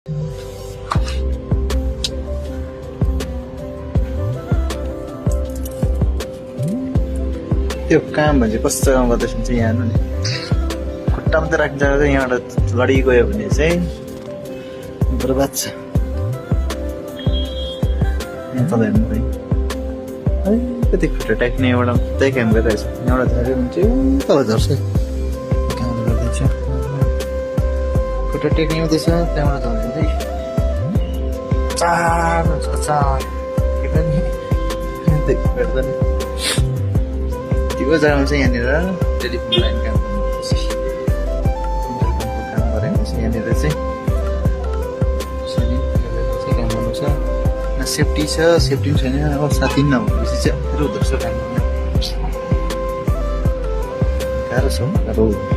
त्यो काम भने चाहिँ कस्तो जग्गामा गर्दैछ भने चाहिँ यहाँ हेर्नु नि खुट्टामा त राख्ने जग्गा चाहिँ यहाँबाट लडिगयो भने चाहिँ बर्बाद छ। यहाँ तल हेर्नु है अलिकति खुट्टा टेक्ने एउटा त्यही काम गरिरहेछ यहाँबाट झऱ्यो भने चाहिँ तल झर्छ काम गर्दैछ खुट्टा टेक्ने हुँदैछ त्यहाँबाट झऱ्यो भने चाहिँ चार भेट्दैन त्यो जग्गामा चाहिँ यहाँनिर टेलिफोन लाइन काम गर्नुपर्छ काम गरेको चाहिँ यहाँनिर चाहिँ काम गर्नु छ न सेफ्टी छ सेफ्टी पनि छैन अब साथी नभएपछि चाहिँ अप्ठ्यारो हुँदो रहेछ काम गर्नु गाह्रो छ